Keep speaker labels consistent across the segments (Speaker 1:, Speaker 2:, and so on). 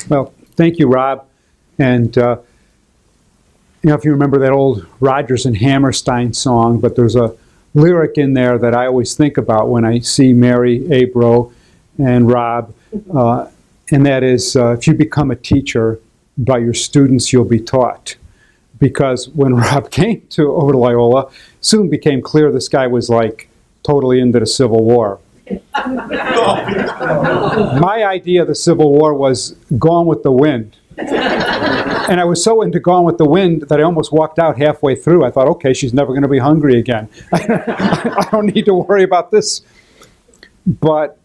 Speaker 1: Well, thank you, Rob. And if you remember that old Rodgers and Hammerstein song, but there's a lyric in there that I always think about when I see Mary, Abro, and Rob, and that is, if you become a teacher, by your students you'll be taught. Because when Rob came over to Loyola, soon became clear this guy was like totally into the Civil War. My idea of the Civil War was Gone with the Wind. And I was so into Gone with the Wind that I almost walked out halfway through. I thought, okay, she's never going to be hungry again. I don't need to worry about this. But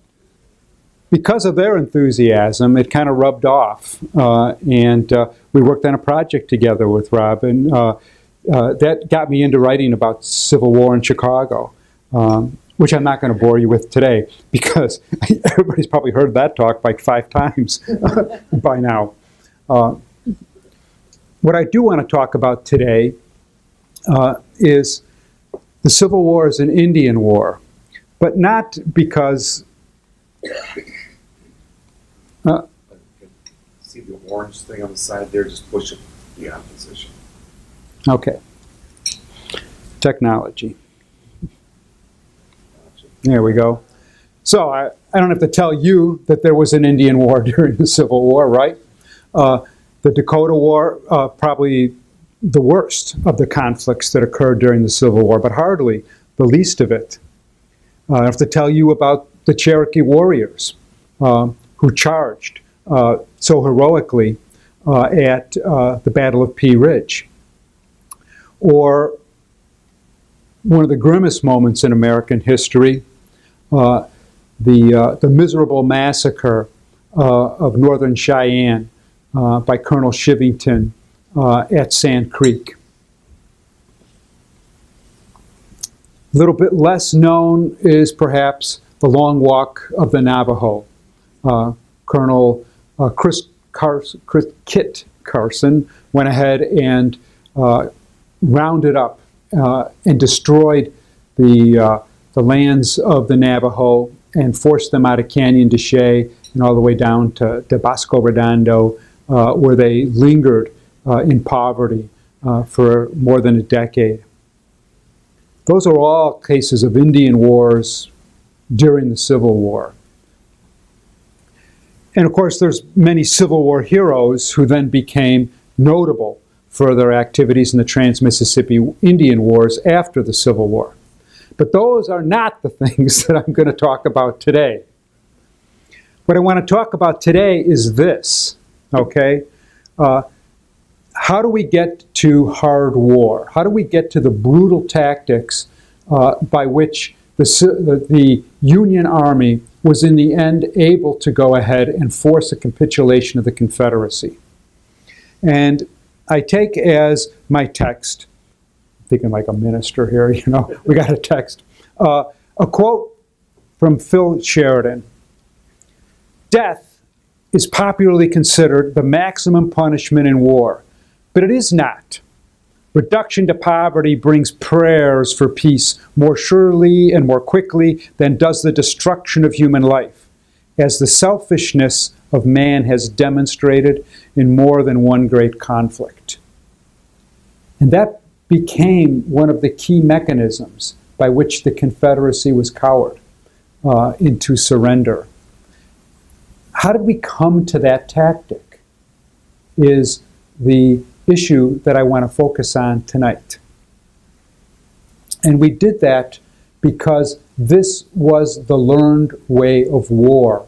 Speaker 1: because of their enthusiasm, it kind of rubbed off. And we worked on a project together with Rob. And that got me into writing about Civil War in Chicago, which I'm not going to bore you with today, because everybody's probably heard that talk like 5 times by now. What I do want to talk about today is the Civil War is an Indian war, but not because...
Speaker 2: See the orange thing on the side there? Just push it the opposition.
Speaker 1: Okay. Technology. There we go. So I don't have to tell you that there was an Indian war during the Civil War, right? The Dakota War, probably the worst of the conflicts that occurred during the Civil War, but hardly the least of it. I have to tell you about the Cherokee warriors who charged so heroically at the Battle of Pea Ridge. Or one of the grimmest moments in American history, the miserable massacre of Northern Cheyenne by Colonel Shivington at Sand Creek. A little bit less known is perhaps the Long Walk of the Navajo. Colonel Kit Carson went ahead and rounded up and destroyed the lands of the Navajo and forced them out of Canyon de Chelly and all the way down to Bosco Redondo, where they lingered in poverty for more than a decade. Those are all cases of Indian wars during the Civil War. And of course, there's many Civil War heroes who then became notable for their activities in the Trans-Mississippi Indian Wars after the Civil War. But those are not the things that I'm going to talk about today. What I want to talk about today is this, okay? How do we get to hard war? How do we get to the brutal tactics by which the Union Army was in the end able to go ahead and force a capitulation of the Confederacy? And I take as my text, I'm thinking like a minister here, you know, we got a text, a quote from Phil Sheridan. "Death is popularly considered the maximum punishment in war, but it is not. Reduction to poverty brings prayers for peace more surely and more quickly than does the destruction of human life, as the selfishness of man has demonstrated in more than one great conflict." And that became one of the key mechanisms by which the Confederacy was cowed into surrender. How did we come to that tactic is the issue that I want to focus on tonight. And we did that because this was the learned way of war.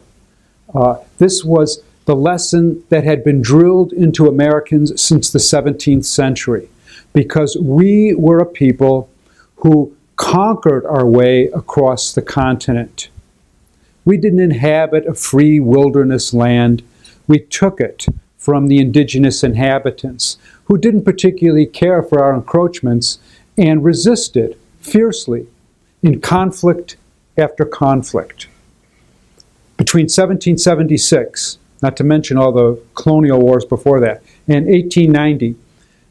Speaker 1: This was the lesson that had been drilled into Americans since the 17th century, because we were a people who conquered our way across the continent. We didn't inhabit a free wilderness land. We took it from the indigenous inhabitants, who didn't particularly care for our encroachments and resisted fiercely in conflict after conflict. Between 1776, not to mention all the colonial wars before that, and 1890,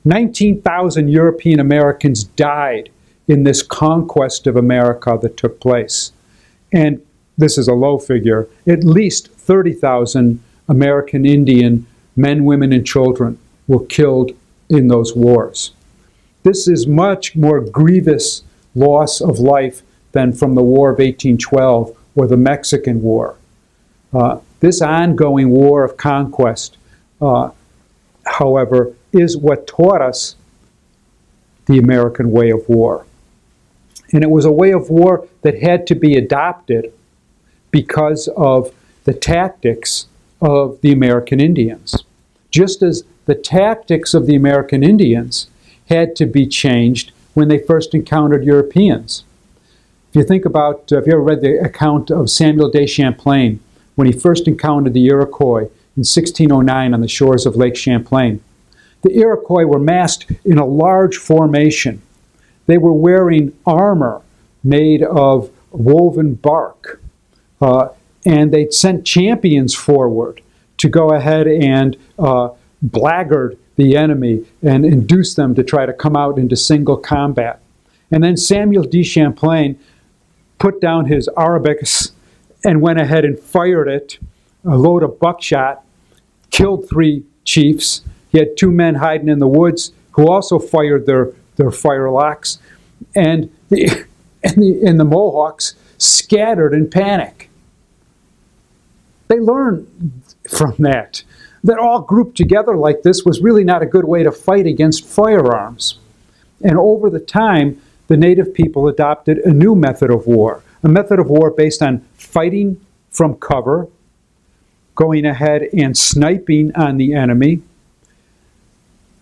Speaker 1: 19,000 European Americans died in this conquest of America that took place. And this is a low figure, at least 30,000 American Indian men, women, and children were killed in those wars. This is much more grievous loss of life than from the War of 1812 or the Mexican War. This ongoing war of conquest, however, is what taught us the American way of war. And it was a way of war that had to be adopted because of the tactics of the American Indians. Just as the tactics of the American Indians had to be changed when they first encountered Europeans. If you think about, if you ever read the account of Samuel de Champlain, when he first encountered the Iroquois in 1609 on the shores of Lake Champlain, the Iroquois were massed in a large formation. They were wearing armor made of woven bark, and they'd sent champions forward to go ahead and blackguard the enemy and induce them to try to come out into single combat. And then Samuel de Champlain put down his arquebus and went ahead and fired it, a load of buckshot, killed 3 chiefs. He had 2 men hiding in the woods who also fired their firelocks, and the Mohawks scattered in panic. They learned from that all grouped together like this was really not a good way to fight against firearms. And over the time, the native people adopted a new method of war, a method of war based on fighting from cover, going ahead and sniping on the enemy,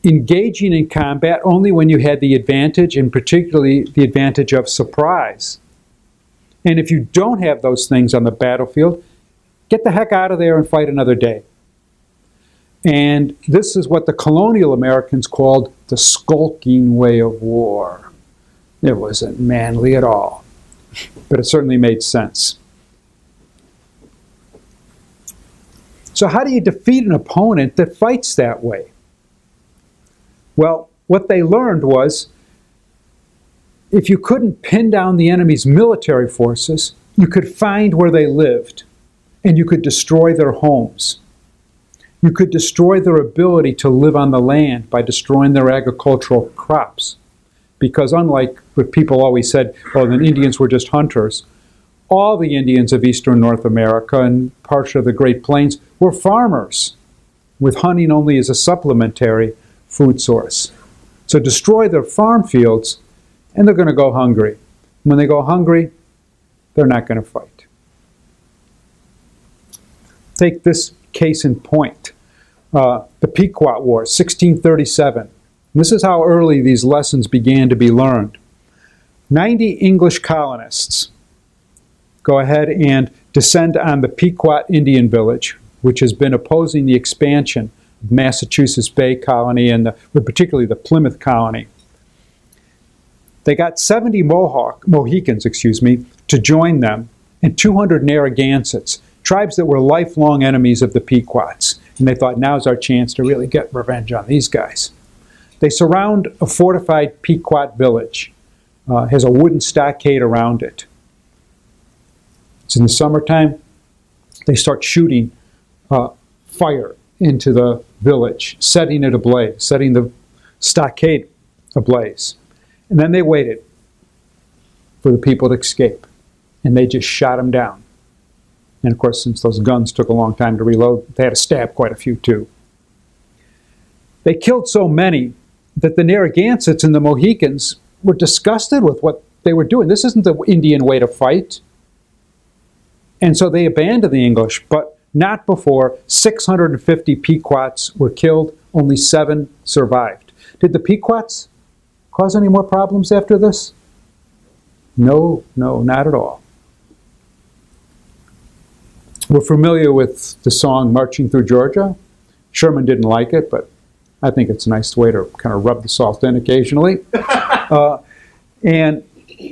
Speaker 1: engaging in combat only when you had the advantage, and particularly the advantage of surprise. And if you don't have those things on the battlefield, get the heck out of there and fight another day. And this is what the colonial Americans called the skulking way of war. It wasn't manly at all, but it certainly made sense. So how do you defeat an opponent that fights that way? Well, what they learned was, if you couldn't pin down the enemy's military forces, you could find where they lived, and you could destroy their homes. You could destroy their ability to live on the land by destroying their agricultural crops. Because unlike what people always said, well, the Indians were just hunters, all the Indians of eastern North America and parts of the Great Plains were farmers, with hunting only as a supplementary food source. So destroy their farm fields, and they're going to go hungry. When they go hungry, they're not going to fight. Take this case in point, the Pequot War, 1637. This is how early these lessons began to be learned. 90 English colonists go ahead and descend on the Pequot Indian village, which has been opposing the expansion of Massachusetts Bay Colony and particularly the Plymouth Colony. They got 70 Mohicans, to join them, and 200 Narragansetts, tribes that were lifelong enemies of the Pequots. And they thought, now's our chance to really get revenge on these guys. They surround a fortified Pequot village. Has a wooden stockade around it. It's in the summertime. They start shooting fire into the village, setting it ablaze, setting the stockade ablaze. And then they waited for the people to escape. And they just shot them down. And of course, since those guns took a long time to reload, they had to stab quite a few too. They killed so many that the Narragansetts and the Mohicans were disgusted with what they were doing. This isn't the Indian way to fight. And so they abandoned the English, but not before 650 Pequots were killed. Only 7 survived. Did the Pequots cause any more problems after this? No, not at all. We're familiar with the song Marching Through Georgia. Sherman didn't like it, but I think it's a nice way to kind of rub the salt in occasionally.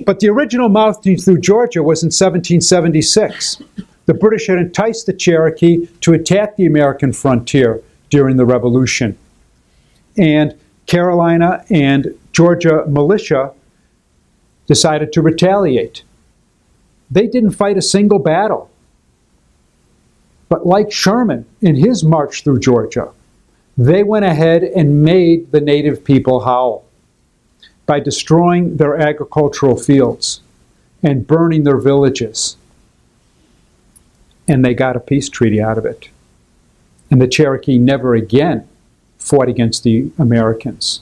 Speaker 1: But the original Marching Through Georgia was in 1776. The British had enticed the Cherokee to attack the American frontier during the Revolution. And Carolina and Georgia militia decided to retaliate. They didn't fight a single battle. But like Sherman in his march through Georgia, they went ahead and made the native people howl by destroying their agricultural fields and burning their villages. And they got a peace treaty out of it. And the Cherokee never again fought against the Americans,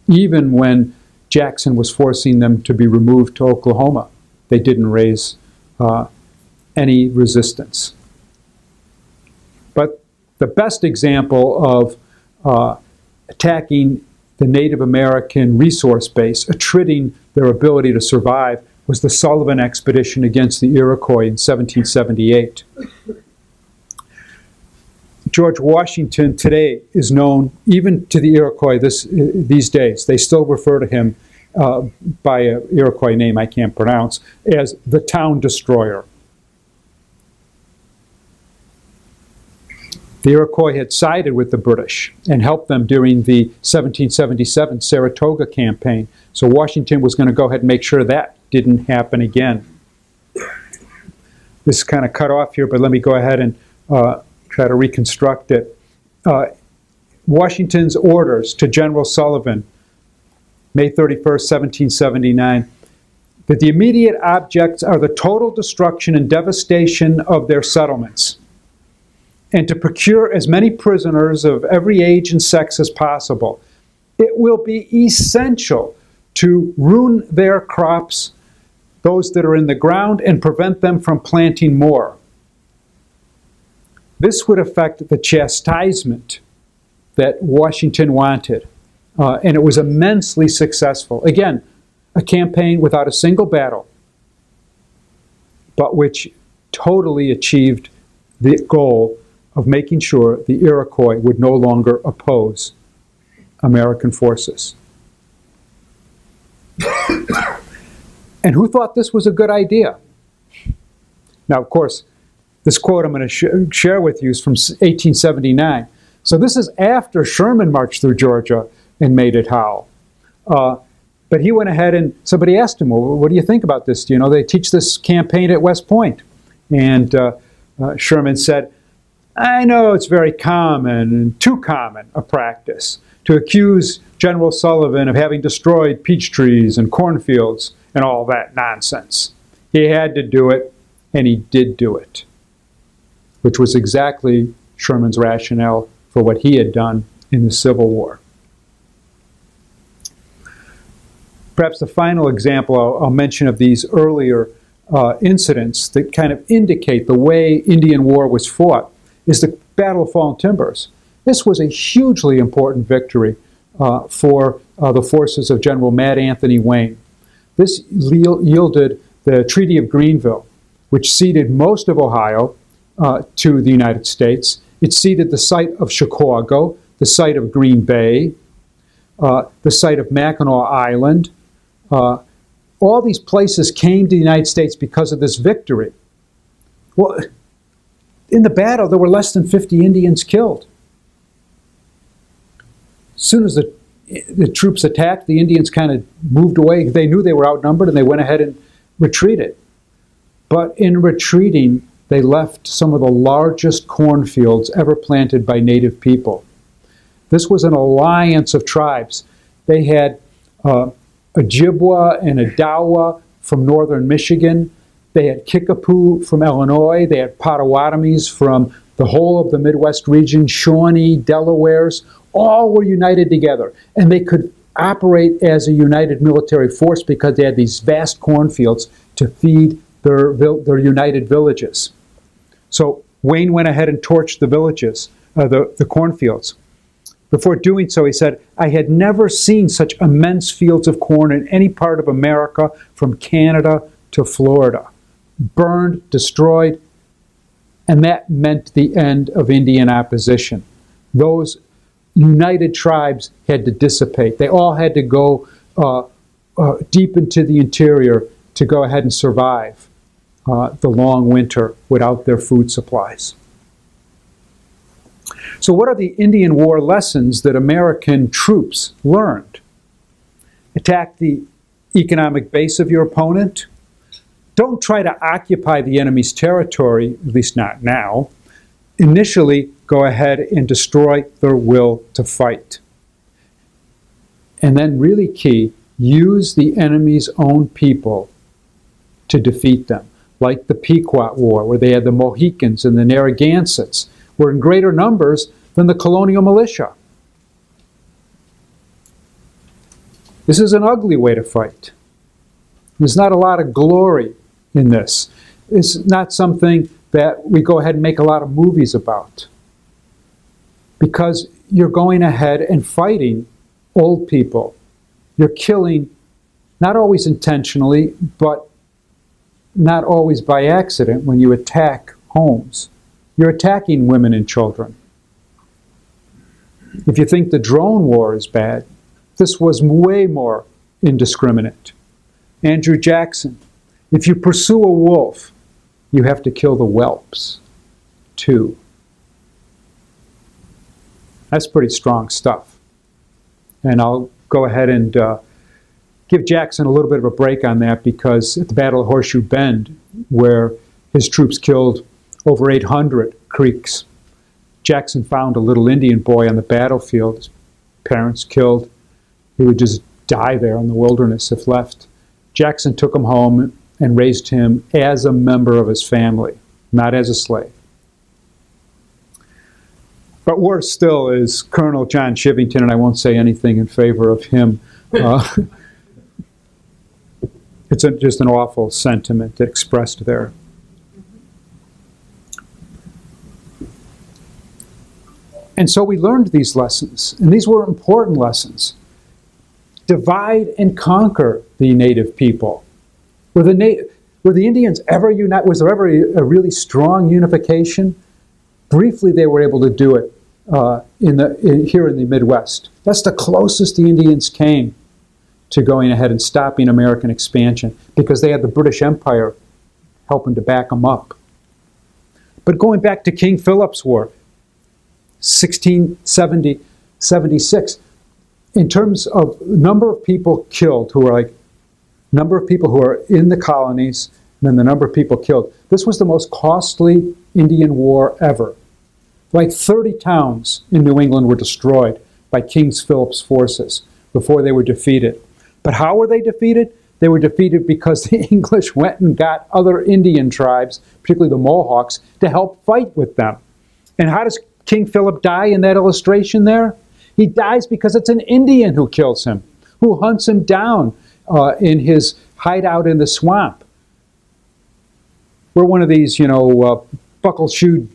Speaker 1: even when Jackson was forcing them to be removed to Oklahoma. They didn't raise any resistance. But the best example of attacking the Native American resource base, attriting their ability to survive, was the Sullivan expedition against the Iroquois in 1778. George Washington today is known, even to the Iroquois these days, they still refer to him by an Iroquois name I can't pronounce, as the town destroyer. The Iroquois had sided with the British and helped them during the 1777 Saratoga campaign. So Washington was going to go ahead and make sure that didn't happen again. This is kind of cut off here, but let me go ahead and try to reconstruct it. Washington's orders to General Sullivan, May 31st, 1779, that the immediate objects are the total destruction and devastation of their settlements, and to procure as many prisoners of every age and sex as possible. It will be essential to ruin their crops, those that are in the ground, and prevent them from planting more. This would affect the chastisement that Washington wanted, and it was immensely successful. Again, a campaign without a single battle, but which totally achieved the goal of making sure the Iroquois would no longer oppose American forces. And who thought this was a good idea? Now, of course, this quote I'm going to share with you is from 1879. So this is after Sherman marched through Georgia and made it howl. But he went ahead and somebody asked him, well, what do you think about this? You know, they teach this campaign at West Point. And Sherman said, I know it's very common and too common a practice to accuse General Sullivan of having destroyed peach trees and cornfields and all that nonsense. He had to do it, and he did do it, which was exactly Sherman's rationale for what he had done in the Civil War. Perhaps the final example I'll mention of these earlier incidents that kind of indicate the way Indian War was fought is the Battle of Fallen Timbers. This was a hugely important victory for the forces of General Mad Anthony Wayne. This yielded the Treaty of Greenville, which ceded most of Ohio to the United States. It ceded the site of Chicago, the site of Green Bay, the site of Mackinac Island. All these places came to the United States because of this victory. Well, in the battle, there were less than 50 Indians killed. As soon as the troops attacked, the Indians kind of moved away. They knew they were outnumbered, and they went ahead and retreated. But in retreating, they left some of the largest cornfields ever planted by native people. This was an alliance of tribes. They had Ojibwa and Odawa from northern Michigan. They had Kickapoo from Illinois. They had Potawatomis from the whole of the Midwest region, Shawnee, Delawares. All were united together. And they could operate as a united military force because they had these vast cornfields to feed their united villages. So Wayne went ahead and torched the villages, the cornfields. Before doing so, he said, I had never seen such immense fields of corn in any part of America, from Canada to Florida. Burned, destroyed, and that meant the end of Indian opposition. Those united tribes had to dissipate. They all had to go deep into the interior to go ahead and survive the long winter without their food supplies. So what are the Indian War lessons that American troops learned? Attack the economic base of your opponent. Don't try to occupy the enemy's territory, at least not now. Initially, go ahead and destroy their will to fight. And then really key, use the enemy's own people to defeat them. Like the Pequot War, where they had the Mohicans and the Narragansetts, were in greater numbers than the colonial militia. This is an ugly way to fight. There's not a lot of glory in this. It's not something that we go ahead and make a lot of movies about. Because you're going ahead and fighting old people. You're killing, not always intentionally, but not always by accident when you attack homes. You're attacking women and children. If you think the drone war is bad, this was way more indiscriminate. Andrew Jackson, if you pursue a wolf, you have to kill the whelps, too. That's pretty strong stuff. And I'll go ahead and give Jackson a little bit of a break on that, because at the Battle of Horseshoe Bend, where his troops killed over 800 Creeks, Jackson found a little Indian boy on the battlefield, his parents killed. He would just die there in the wilderness if left. Jackson took him home and raised him as a member of his family, not as a slave. But worse still is Colonel John Chivington, and I won't say anything in favor of him. It's just an awful sentiment expressed there. And so we learned these lessons, and these were important lessons. Divide and conquer the native people. Were the Indians ever unite? Was there ever a really strong unification? Briefly, they were able to do it here in the Midwest. That's the closest the Indians came to going ahead and stopping American expansion, because they had the British Empire helping to back them up. But going back to King Philip's War, 1676, in terms of number of people killed, who are number of people who are in the colonies, and then the number of people killed, this was the most costly Indian war ever. 30 towns in New England were destroyed by King Philip's forces before they were defeated. But how were they defeated? They were defeated because the English went and got other Indian tribes, particularly the Mohawks, to help fight with them. And how does King Philip die in that illustration there? He dies because it's an Indian who kills him, who hunts him down in his hideout in the swamp. Where one of these, buckle-shoed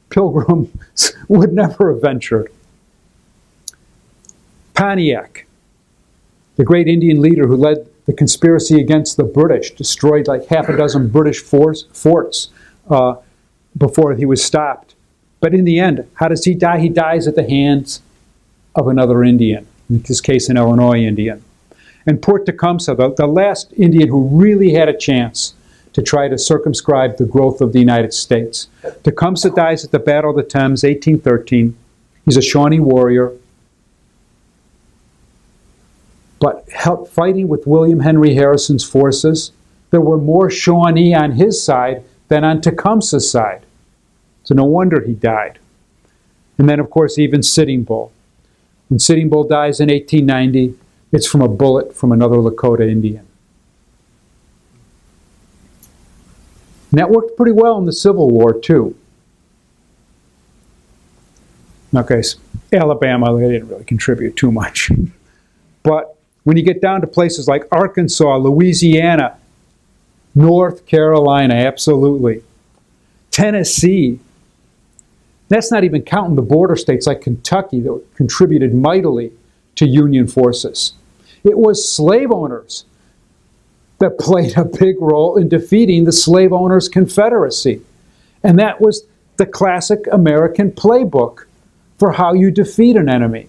Speaker 1: pilgrims would never have ventured. Pontiac, the great Indian leader who led the conspiracy against the British, destroyed half a dozen British forts before he was stopped. But in the end, how does he die? He dies at the hands of another Indian, in this case an Illinois Indian. And Port Tecumseh, the last Indian who really had a chance to try to circumscribe the growth of the United States. Tecumseh dies at the Battle of the Thames, 1813. He's a Shawnee warrior. But fighting with William Henry Harrison's forces, there were more Shawnee on his side than on Tecumseh's side. So no wonder he died. And then, of course, even Sitting Bull. When Sitting Bull dies in 1890, it's from a bullet from another Lakota Indian. And that worked pretty well in the Civil War, too. Okay, so Alabama, they didn't really contribute too much. But when you get down to places like Arkansas, Louisiana, North Carolina, absolutely. Tennessee, that's not even counting the border states like Kentucky that contributed mightily to Union forces. It was slave owners that played a big role in defeating the slave owners' Confederacy. And that was the classic American playbook for how you defeat an enemy.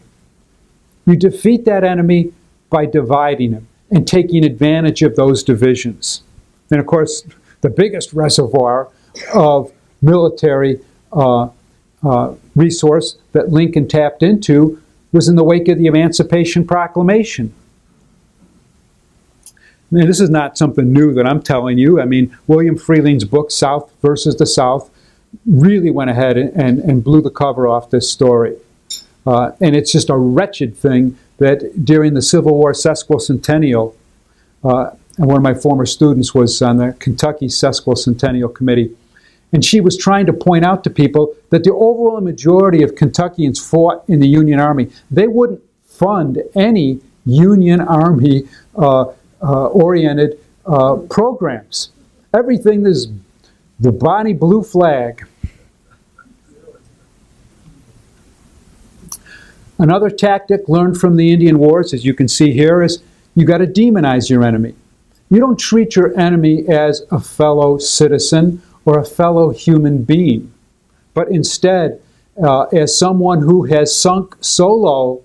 Speaker 1: You defeat that enemy by dividing him and taking advantage of those divisions. And of course, the biggest reservoir of military resource that Lincoln tapped into was in the wake of the Emancipation Proclamation. Now, this is not something new that I'm telling you. I mean, William Freeling's book, South versus the South, really went ahead and blew the cover off this story. And it's just a wretched thing that during the Civil War sesquicentennial, and one of my former students was on the Kentucky Sesquicentennial Committee, and she was trying to point out to people that the overwhelming majority of Kentuckians fought in the Union Army. They wouldn't fund any Union Army oriented programs. Everything is the Bonnie Blue flag. Another tactic learned from the Indian Wars, as you can see here, is you got to demonize your enemy. You don't treat your enemy as a fellow citizen or a fellow human being, but instead as someone who has sunk so low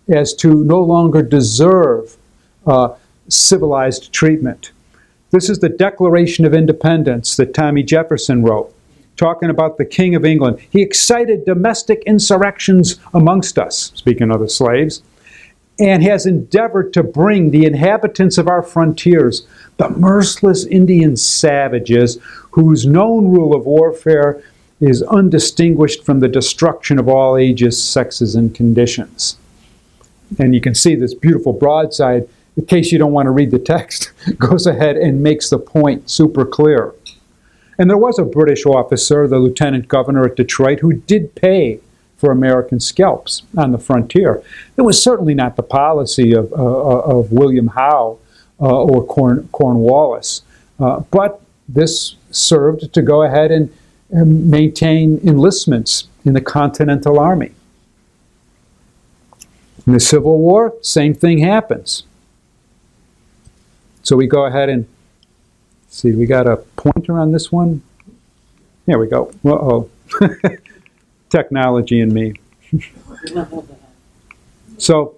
Speaker 1: as to no longer deserve civilized treatment. This is the Declaration of Independence that Tommy Jefferson wrote, talking about the King of England. He excited domestic insurrections amongst us, speaking of the slaves, and has endeavored to bring the inhabitants of our frontiers, the merciless Indian savages, whose known rule of warfare is undistinguished from the destruction of all ages, sexes, and conditions. And you can see this beautiful broadside, in case you don't want to read the text, goes ahead and makes the point super clear. And there was a British officer, the lieutenant governor at Detroit, who did pay for American scalps on the frontier. It was certainly not the policy of William Howe or Cornwallis, but this served to go ahead and maintain enlistments in the Continental Army. In the Civil War, same thing happens. So we go ahead and see, we got a pointer on this one. There we go. Uh-oh. Technology and me. So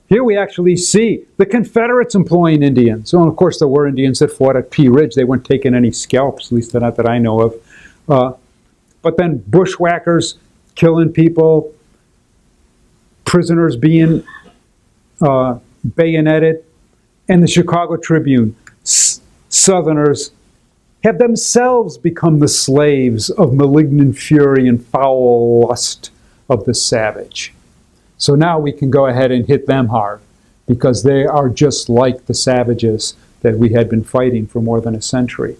Speaker 1: here we actually see the Confederates employing Indians. So, of course, there were Indians that fought at Pea Ridge. They weren't taking any scalps, at least not that I know of. But then bushwhackers killing people, prisoners being bayoneted, and the Chicago Tribune, Southerners have themselves become the slaves of malignant fury and foul lust of the savage. So now we can go ahead and hit them hard, because they are just like the savages that we had been fighting for more than a century.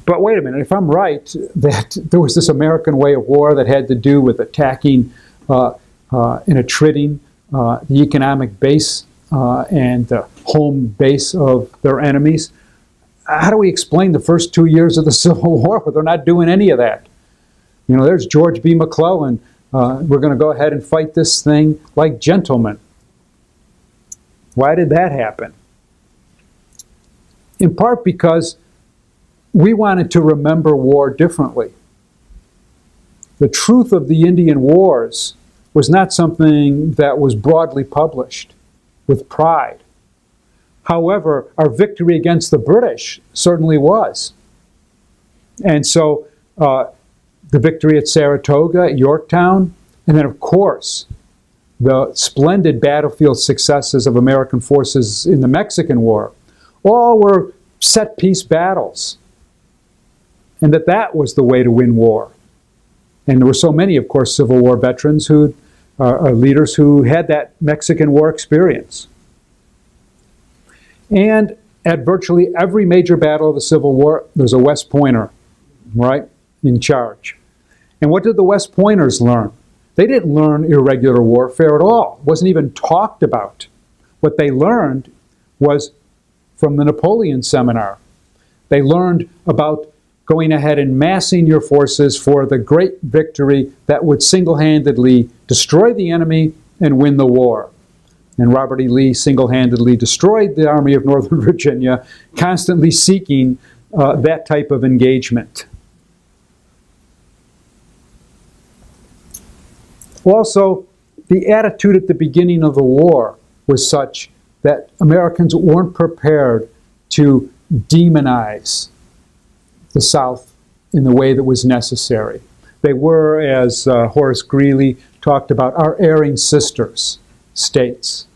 Speaker 1: But wait a minute, if I'm right, that there was this American way of war that had to do with attacking and attriting the economic base and the home base of their enemies. How do we explain the first 2 years of the Civil War where they're not doing any of that? You know, there's George B. McClellan. We're going to go ahead and fight this thing like gentlemen. Why did that happen? In part because we wanted to remember war differently. The truth of the Indian Wars was not something that was broadly published with pride. However, our victory against the British certainly was. And so the victory at Saratoga, at Yorktown, and then, of course, the splendid battlefield successes of American forces in the Mexican War, all were set-piece battles. And that was the way to win war. And there were so many, of course, Civil War veterans who are leaders who had that Mexican War experience. And at virtually every major battle of the Civil War, there's a West Pointer, right, in charge. And what did the West Pointers learn? They didn't learn irregular warfare at all. It wasn't even talked about. What they learned was from the Napoleon seminar. They learned about going ahead and massing your forces for the great victory that would single-handedly destroy the enemy and win the war. And Robert E. Lee single-handedly destroyed the Army of Northern Virginia, constantly seeking that type of engagement. Also, the attitude at the beginning of the war was such that Americans weren't prepared to demonize the South in the way that was necessary. They were, as Horace Greeley talked about, our erring sisters, states.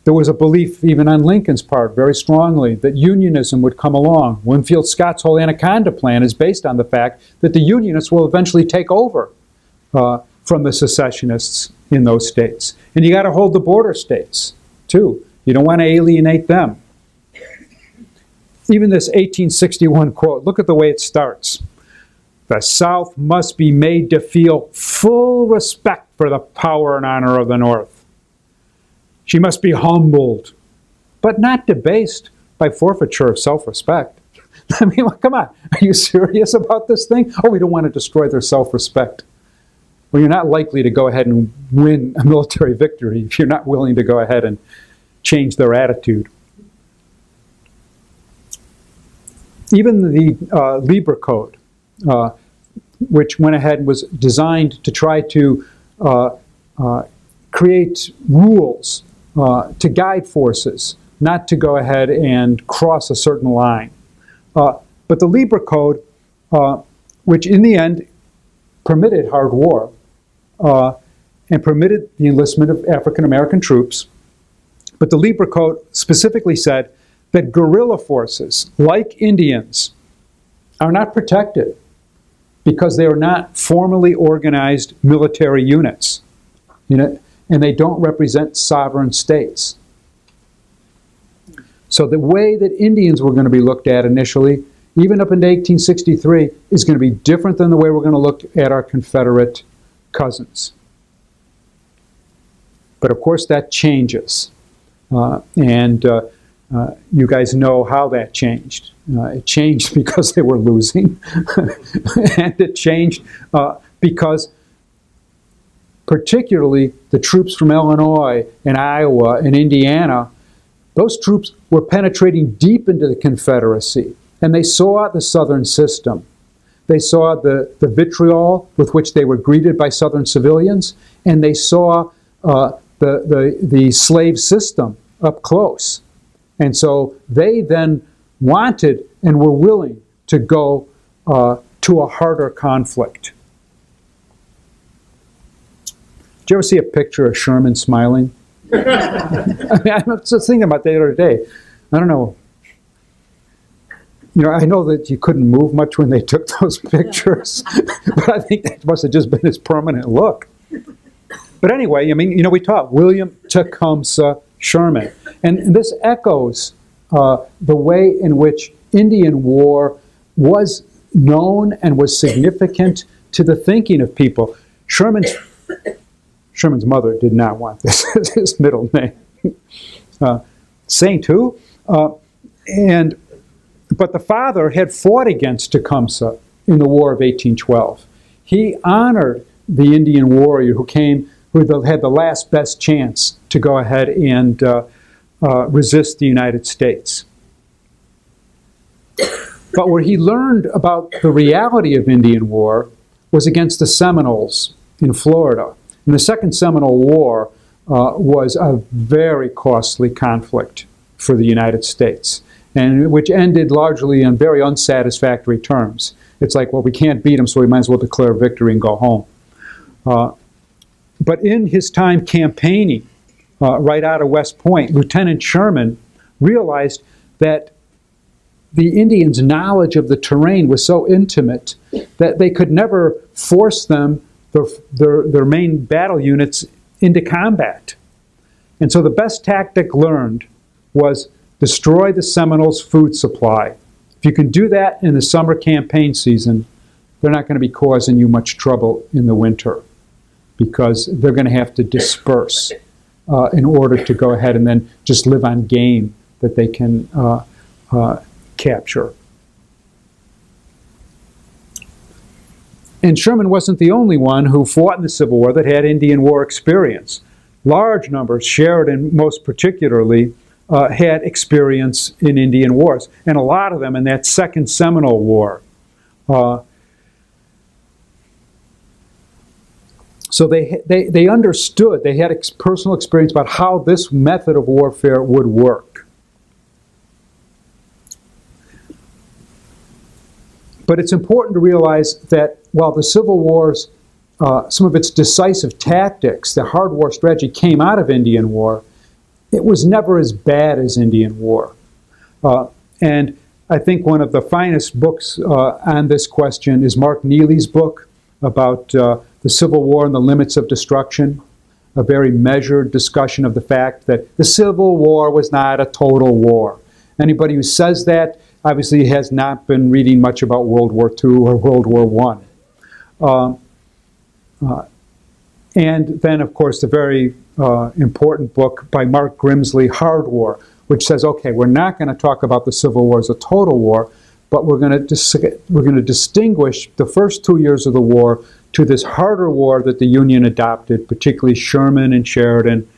Speaker 1: There was a belief, even on Lincoln's part, very strongly, that unionism would come along. Winfield Scott's whole Anaconda Plan is based on the fact that the unionists will eventually take over from the secessionists in those states. And you got to hold the border states, too. You don't want to alienate them. Even this 1861 quote, look at the way it starts. The South must be made to feel full respect for the power and honor of the North. She must be humbled, but not debased by forfeiture of self-respect. I mean, come on, are you serious about this thing? Oh, we don't want to destroy their self-respect. Well, you're not likely to go ahead and win a military victory if you're not willing to go ahead and change their attitude. Even the Lieber Code, which went ahead and was designed to try to create rules to guide forces, not to go ahead and cross a certain line. But the Lieber Code, which in the end permitted hard war and permitted the enlistment of African American troops, but the Lieber Code specifically said that guerrilla forces, like Indians, are not protected because they are not formally organized military units, and they don't represent sovereign states. So the way that Indians were going to be looked at initially, even up into 1863, is going to be different than the way we're going to look at our Confederate cousins. But of course that changes. You guys know how that changed. It changed because they were losing. And it changed because particularly the troops from Illinois and Iowa and Indiana, those troops were penetrating deep into the Confederacy. And they saw the Southern system. They saw the vitriol with which they were greeted by Southern civilians. And they saw the slave system up close. And so they then wanted and were willing to go to a harder conflict. Did you ever see a picture of Sherman smiling? I mean, I'm just thinking about that the other day. I don't know. I know that you couldn't move much when they took those pictures, but I think that must have just been his permanent look. But anyway, I mean, we taught William Tecumseh Sherman. And this echoes the way in which Indian War was known and was significant to the thinking of people. Sherman's mother did not want this as his middle name. Saint who? But the father had fought against Tecumseh in the War of 1812. He honored the Indian warrior who had the last best chance to go ahead and resist the United States. But where he learned about the reality of Indian War was against the Seminoles in Florida. And the Second Seminole War was a very costly conflict for the United States, and which ended largely on very unsatisfactory terms. It's like, well, we can't beat them, so we might as well declare victory and go home. But in his time campaigning right out of West Point, Lieutenant Sherman realized that the Indians' knowledge of the terrain was so intimate that they could never force them, their main battle units, into combat. And so the best tactic learned was destroy the Seminoles' food supply. If you can do that in the summer campaign season, they're not going to be causing you much trouble in the winter, because they're going to have to disperse in order to go ahead and then just live on game that they can capture. And Sherman wasn't the only one who fought in the Civil War that had Indian War experience. Large numbers, Sheridan most particularly, had experience in Indian wars, and a lot of them in that Second Seminole War. So they understood, they had personal experience about how this method of warfare would work. But it's important to realize that while the Civil War's, some of its decisive tactics, the hard war strategy came out of Indian War, it was never as bad as Indian War. And I think one of the finest books on this question is Mark Neely's book about the Civil War and the limits of destruction, a very measured discussion of the fact that the Civil War was not a total war. Anybody who says that obviously has not been reading much about World War II or World War I. And then, of course, the very important book by Mark Grimsley, Hard War, which says, okay, we're not going to talk about the Civil War as a total war, but we're going to distinguish the first 2 years of the war to this harder war that the Union adopted, particularly Sherman and Sheridan,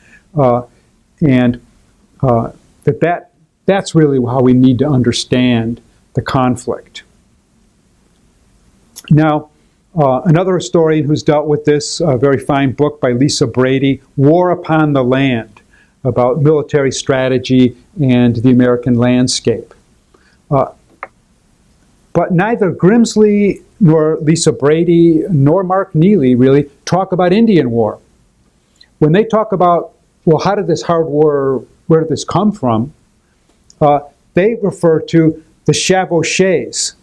Speaker 1: that's really how we need to understand the conflict. Now, another historian who's dealt with this, a very fine book by Lisa Brady, War Upon the Land, about military strategy and the American landscape. But neither Grimsley nor Lisa Brady nor Mark Neely really talk about Indian War. When they talk about, well, how did this hard war, where did this come from? They refer to the chevauchés,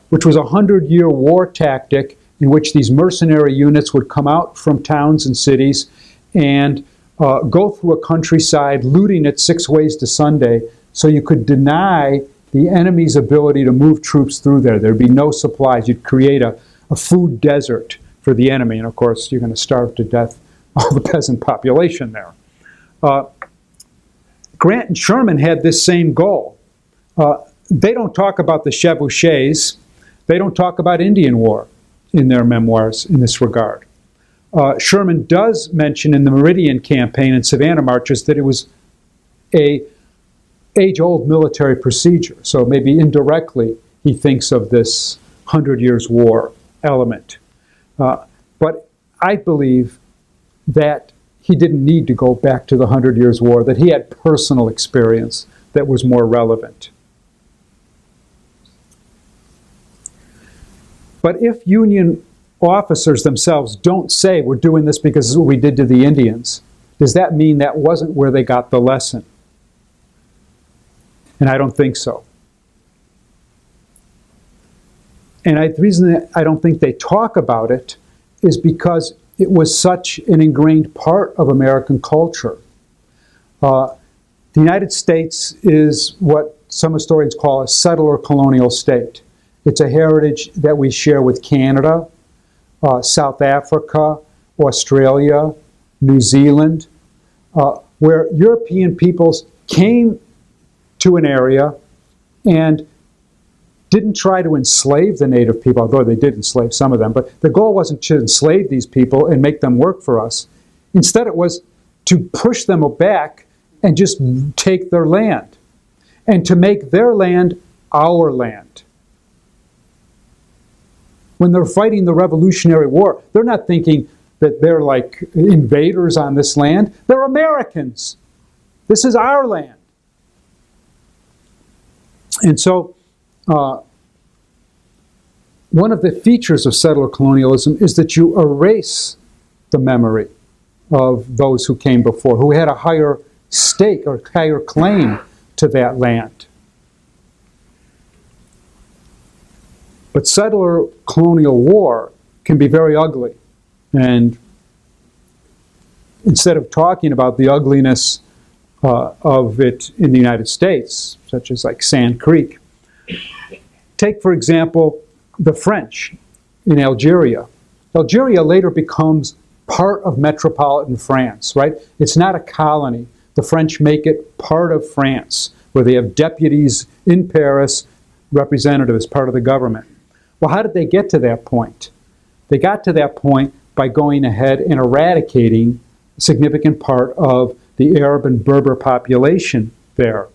Speaker 1: which was a 100-year war tactic in which these mercenary units would come out from towns and cities and go through a countryside, looting it 6 ways to Sunday, so you could deny the enemy's ability to move troops through there. There'd be no supplies. You'd create a food desert for the enemy, and of course you're going to starve to death all the peasant population there. Grant and Sherman had this same goal. They don't talk about the chevauchés. They don't talk about Indian War in their memoirs in this regard. Sherman does mention in the Meridian Campaign and Savannah Marches that it was a age-old military procedure. So maybe indirectly he thinks of this 100 Years' War element. But I believe that he didn't need to go back to the 100 Years' War, that he had personal experience that was more relevant. But if Union officers themselves don't say, we're doing this because this is what we did to the Indians, does that mean that wasn't where they got the lesson? And I don't think so. And the reason that I don't think they talk about it is because it was such an ingrained part of American culture. The United States is what some historians call a settler colonial state. It's a heritage that we share with Canada, South Africa, Australia, New Zealand, where European peoples came to an area and didn't try to enslave the native people, although they did enslave some of them, but the goal wasn't to enslave these people and make them work for us. Instead, it was to push them back and just take their land, and to make their land our land. When they're fighting the Revolutionary War, they're not thinking that they're like invaders on this land. They're Americans. This is our land. And so, one of the features of settler colonialism is that you erase the memory of those who came before, who had a higher stake or higher claim to that land. But settler colonial war can be very ugly. And instead of talking about the ugliness of it in the United States, such as like Sand Creek, take, for example, the French in Algeria. Algeria later becomes part of metropolitan France, right? It's not a colony. The French make it part of France, where they have deputies in Paris, representatives, part of the government. Well, how did they get to that point? They got to that point by going ahead and eradicating a significant part of the Arab and Berber population there.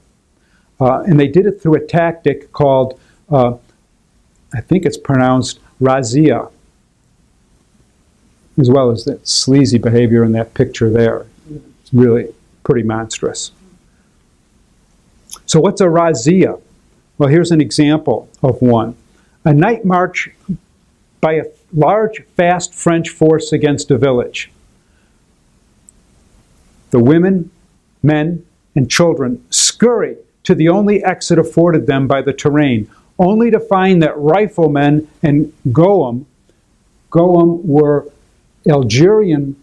Speaker 1: And they did it through a tactic called, I think it's pronounced razzia, as well as that sleazy behavior in that picture there. It's really pretty monstrous. So what's a razzia? Well, here's an example of one. A night march by a large, fast French force against a village. The women, men, and children scurry to the only exit afforded them by the terrain, only to find that riflemen and Goem were Algerian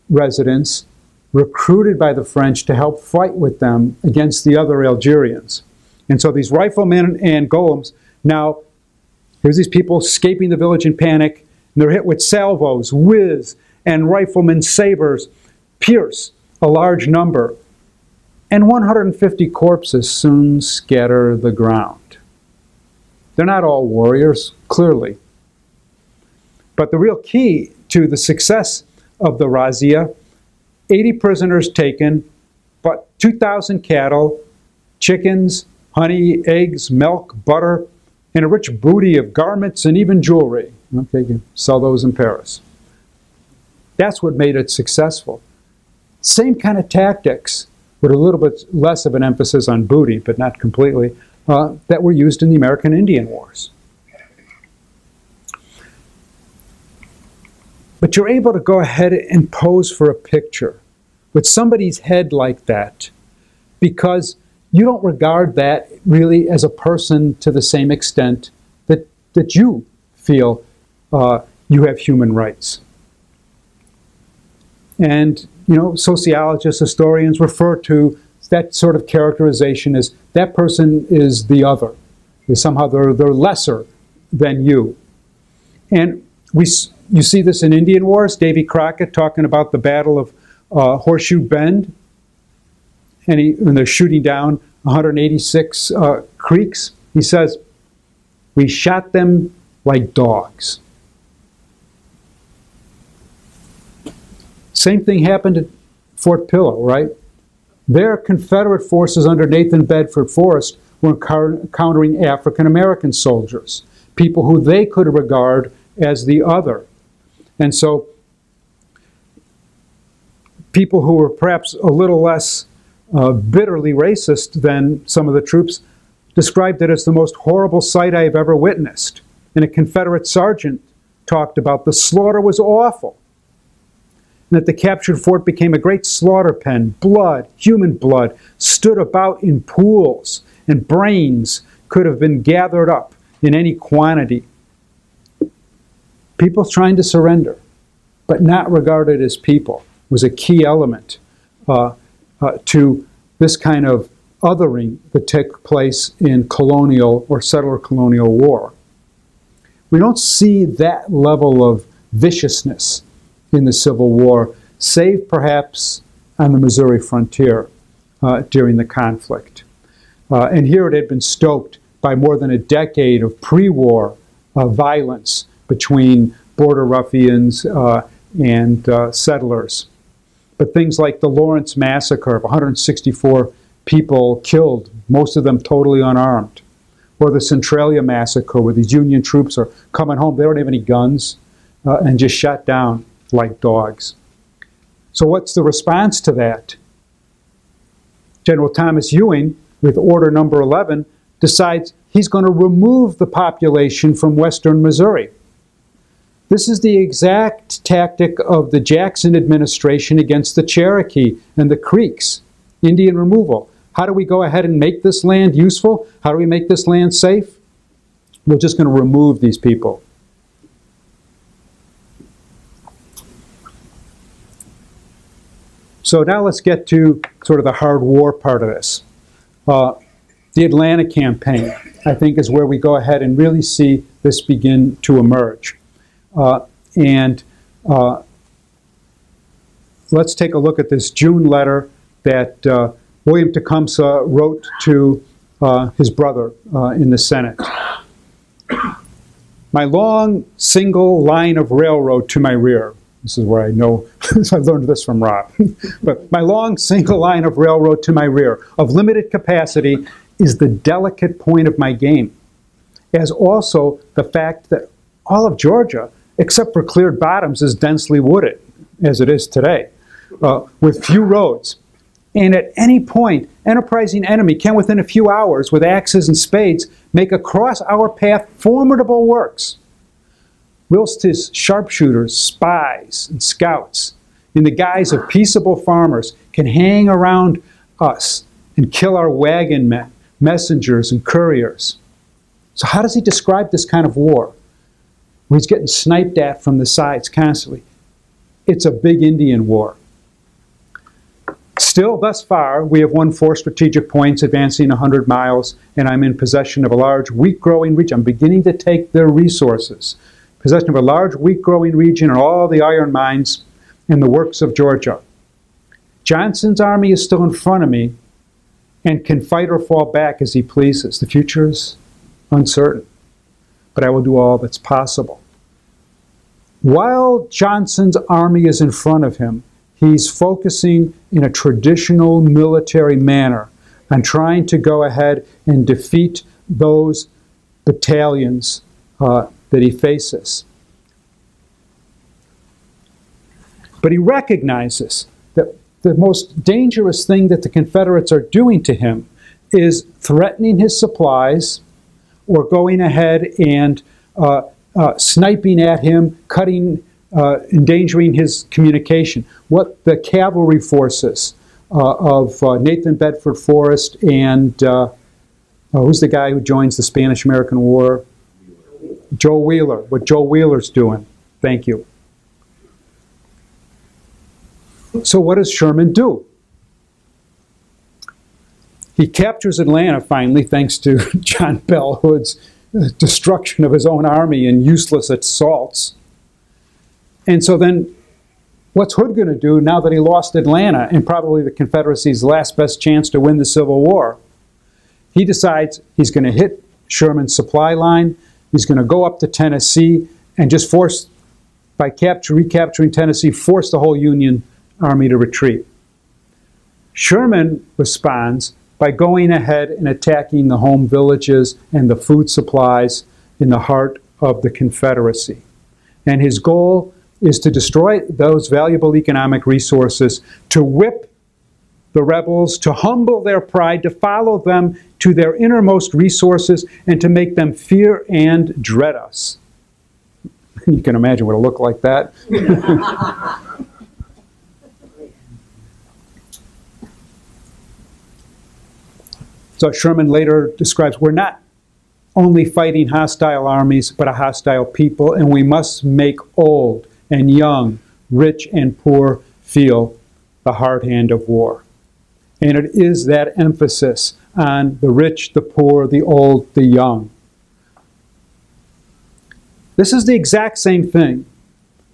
Speaker 1: residents recruited by the French to help fight with them against the other Algerians. And so these riflemen and Goems, now here's these people escaping the village in panic, and they're hit with salvos, whiz, and riflemen's sabers pierce a large number, and 150 corpses soon scatter the ground. They're not all warriors, clearly. But the real key to the success of the razzia, 80 prisoners taken, but 2,000 cattle, chickens, honey, eggs, milk, butter, and a rich booty of garments and even jewelry. Okay, you can sell those in Paris. That's what made it successful. Same kind of tactics, with a little bit less of an emphasis on booty, but not completely, that were used in the American Indian Wars. But you're able to go ahead and pose for a picture with somebody's head like that because you don't regard that really as a person to the same extent that you feel you have human rights. And, you know, sociologists, historians refer to that sort of characterization as that person is the other. Somehow they're lesser than you. And you see this in Indian Wars, Davy Crockett talking about the Battle of Horseshoe Bend, and when they're shooting down 186 Creeks, he says, "We shot them like dogs." Same thing happened at Fort Pillow, right? There, Confederate forces under Nathan Bedford Forrest were encountering African American soldiers, people who they could regard as the other. And so people who were perhaps a little less bitterly racist than some of the troops described it as the most horrible sight I have ever witnessed. And a Confederate sergeant talked about the slaughter was awful, and that the captured fort became a great slaughter pen. Blood, human blood, stood about in pools, and brains could have been gathered up in any quantity. People trying to surrender, but not regarded as people, was a key element to this kind of othering that took place in colonial or settler colonial war. We don't see that level of viciousness in the Civil War, save perhaps on the Missouri frontier during the conflict. And here it had been stoked by more than a decade of pre-war violence between border ruffians and settlers. But things like the Lawrence Massacre of 164 people killed, most of them totally unarmed. Or the Centralia Massacre, where these Union troops are coming home, they don't have any guns, and just shot down like dogs. So what's the response to that? General Thomas Ewing, with Order Number 11, decides he's going to remove the population from western Missouri. This is the exact tactic of the Jackson administration against the Cherokee and the Creeks, Indian removal. How do we go ahead and make this land useful? How do we make this land safe? We're just going to remove these people. So now let's get to sort of the hard war part of this. The Atlanta campaign, I think, is where we go ahead and really see this begin to emerge. Let's take a look at this June letter that William Tecumseh wrote to his brother in the Senate. My long single line of railroad to my rear. This is where I know, I learned this from Rob. But my long single line of railroad to my rear, of limited capacity, is the delicate point of my game, as also the fact that all of Georgia, except for cleared bottoms, is densely wooded, as it is today, with few roads. And at any point, enterprising enemy can, within a few hours, with axes and spades, make across our path formidable works, whilst his sharpshooters, spies, and scouts, in the guise of peaceable farmers, can hang around us and kill our wagon men, messengers, and couriers. So how does he describe this kind of war? Where he's getting sniped at from the sides constantly. It's a big Indian war. Still, thus far, we have won 4 strategic points, advancing 100 miles, and I'm in possession of a large wheat-growing region. I'm beginning to take their resources. Possession of a large wheat-growing region and all the iron mines and the works of Georgia. Johnson's army is still in front of me and can fight or fall back as he pleases. The future is uncertain, but I will do all that's possible. While Johnson's army is in front of him, he's focusing in a traditional military manner on trying to go ahead and defeat those battalions that he faces. But he recognizes that the most dangerous thing that the Confederates are doing to him is threatening his supplies or going ahead and sniping at him, endangering his communication. What the cavalry forces of Nathan Bedford Forrest and who's the guy who joins the Spanish-American War? Joe Wheeler. What Joe Wheeler's doing. Thank you. So what does Sherman do? He captures Atlanta finally, thanks to John Bell Hood's destruction of his own army and useless assaults. And so then, what's Hood going to do now that he lost Atlanta and probably the Confederacy's last best chance to win the Civil War? He decides he's going to hit Sherman's supply line. He's going to go up to Tennessee and just force, by recapturing Tennessee, force the whole Union army to retreat. Sherman responds by going ahead and attacking the home villages and the food supplies in the heart of the Confederacy. And his goal is to destroy those valuable economic resources, to whip the rebels, to humble their pride, to follow them to their innermost resources, and to make them fear and dread us. You can imagine what it looked like that. So Sherman later describes, we're not only fighting hostile armies, but a hostile people, and we must make old and young, rich and poor feel the hard hand of war. And it is that emphasis on the rich, the poor, the old, the young. This is the exact same thing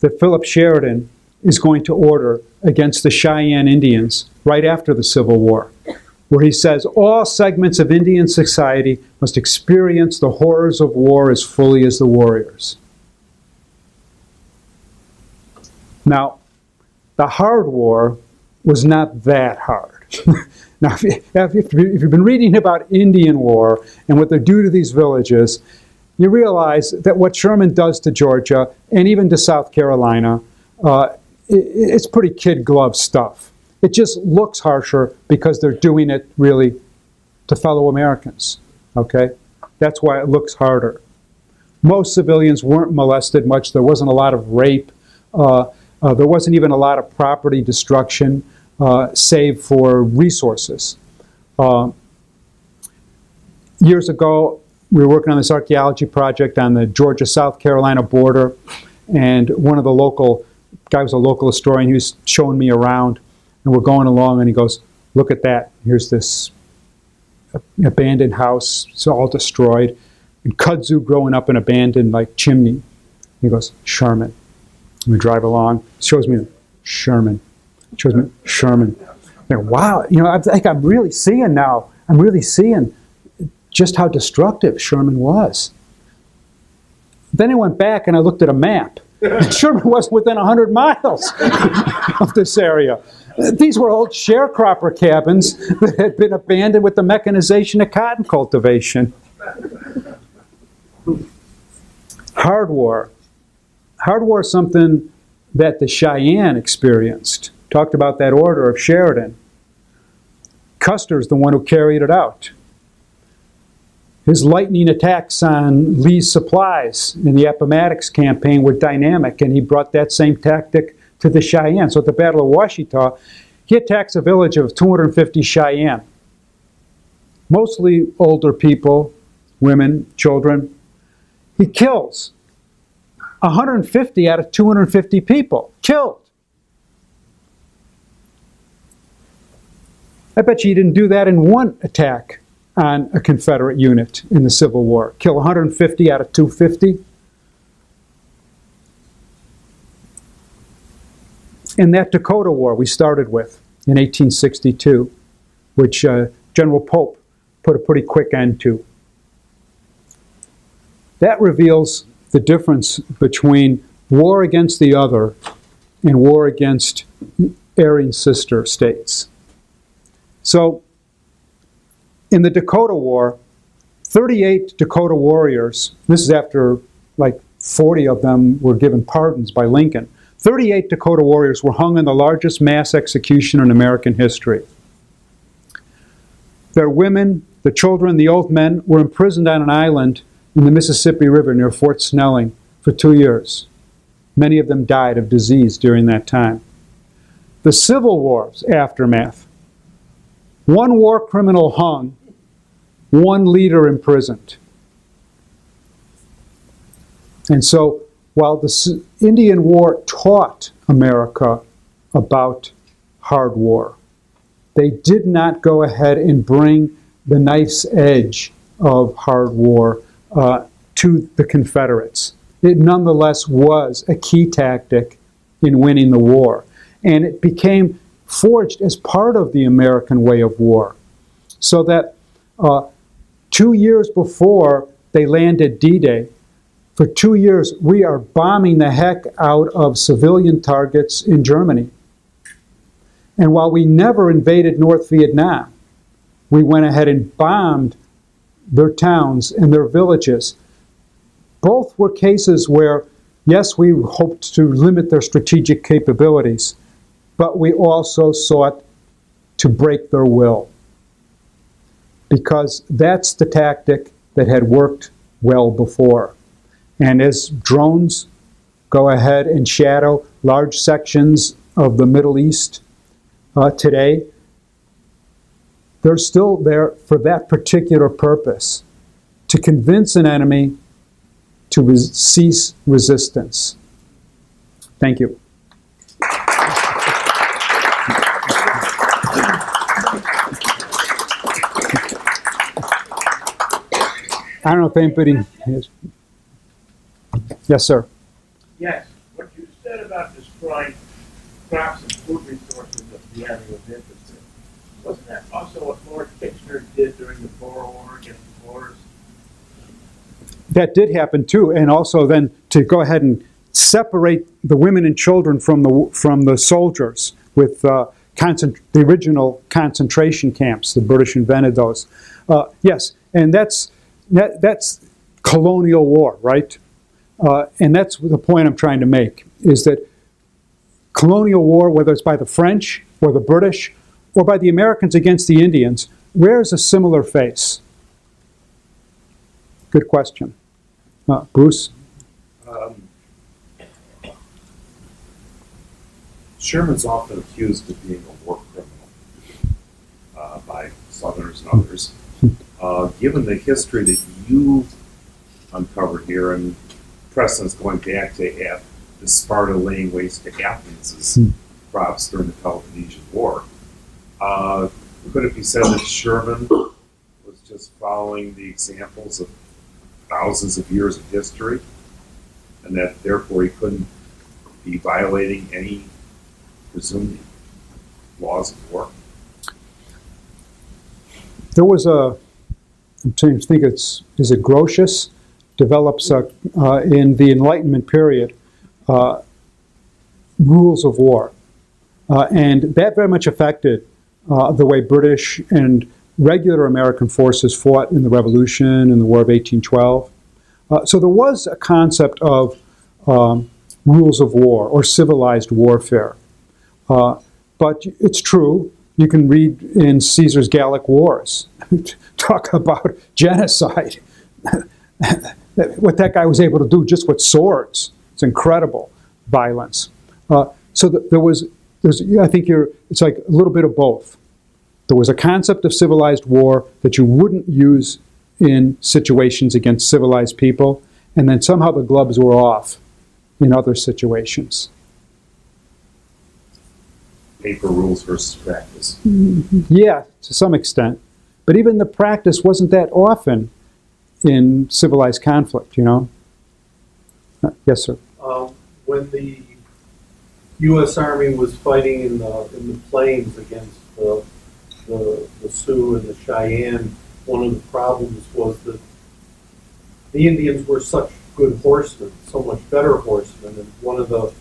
Speaker 1: that Philip Sheridan is going to order against the Cheyenne Indians right after the Civil War, where he says all segments of Indian society must experience the horrors of war as fully as the warriors. Now, the hard war was not that hard. Now, if you've been reading about Indian War and what they do to these villages, you realize that what Sherman does to Georgia and even to South Carolina, it's pretty kid glove stuff. It just looks harsher because they're doing it really to fellow Americans, okay? That's why it looks harder. Most civilians weren't molested much. There wasn't a lot of rape. There wasn't even a lot of property destruction, save for resources. Years ago, we were working on this archaeology project on the Georgia-South Carolina border, and one of the local, guy was a local historian, he was showing me around, and we're going along, and he goes, look at that. Here's this abandoned house. It's all destroyed. And kudzu growing up an abandoned chimney. He goes, Sherman. And we drive along. Shows me Sherman. Shows me Sherman. I go, wow. I think I'm really seeing now. I'm really seeing just how destructive Sherman was. Then I went back and I looked at a map. And Sherman was within 100 miles of this area. These were old sharecropper cabins that had been abandoned with the mechanization of cotton cultivation. Hard war. Hard war is something that the Cheyenne experienced. Talked about that order of Sheridan. Custer's the one who carried it out. His lightning attacks on Lee's supplies in the Appomattox campaign were dynamic, and he brought that same tactic to the Cheyenne. So at the Battle of Washita, he attacks a village of 250 Cheyenne. mostly older people, women, children. He kills 150 out of 250 people, killed. I bet you he didn't do that in one attack on a Confederate unit in the Civil War. Kill 150 out of 250. In that Dakota War we started with in 1862, which General Pope put a pretty quick end to. That reveals the difference between war against the other and war against erring sister states. So, in the Dakota War, 38 Dakota warriors, this is after like 40 of them were given pardons by Lincoln, 38 Dakota warriors were hung in the largest mass execution in American history. Their women, the children, the old men were imprisoned on an island in the Mississippi River near Fort Snelling for 2 years. Many of them died of disease during that time. The Civil War's aftermath. One war criminal hung, one leader imprisoned. And so, while the Indian War taught America about hard war, they did not go ahead and bring the knife's edge of hard war to the Confederates. It nonetheless was a key tactic in winning the war. And it became forged as part of the American way of war. So that 2 years before they landed D-Day, for 2 years we are bombing the heck out of civilian targets in Germany. And while we never invaded North Vietnam, we went ahead and bombed their towns and their villages. Both were cases where, yes, we hoped to limit their strategic capabilities, but we also sought to break their will. Because that's the tactic that had worked well before. And as drones go ahead and shadow large sections of the Middle East today, they're still there for that particular purpose, to convince an enemy to cease resistance. Thank you. I don't know if anybody has. Yes, sir.
Speaker 3: Yes, what you said about destroying crops and food resources of the enemy was interesting. Wasn't that also what Lord Kitchener did during the Boer War against the Boers?
Speaker 1: That did happen too, and also then to go ahead and separate the women and children from the soldiers with the original concentration camps. The British invented those. Yes, and that's colonial war, right? And that's the point I'm trying to make, is that colonial war, whether it's by the French or the British or by the Americans against the Indians, wears a similar face. Good question. Bruce?
Speaker 2: Sherman's often accused of being a war criminal by Southerners and others. Given the history that you uncovered here and precedents going back to the Sparta laying waste to Athens' crops during the Peloponnesian War, could it be said that Sherman was just following the examples of thousands of years of history, and that therefore he couldn't be violating any presumed laws of war?
Speaker 1: There was I'm trying to think, is it Grotius? Develops in the Enlightenment period rules of war. And that very much affected the way British and regular American forces fought in the Revolution and the War of 1812. So there was a concept of rules of war or civilized warfare. But it's true, you can read in Caesar's Gallic Wars, talk about genocide. What that guy was able to do just with swords. It's incredible violence. So I think it's like a little bit of both. There was a concept of civilized war that you wouldn't use in situations against civilized people, and then somehow the gloves were off in other situations.
Speaker 2: Paper rules versus practice.
Speaker 1: Yeah, to some extent. But even the practice wasn't that often in civilized conflict, you know? Yes, sir.
Speaker 4: When the U.S. Army was fighting in the plains against the Sioux and the Cheyenne, one of the problems was that the Indians were such good horsemen, so much better horsemen, and one of the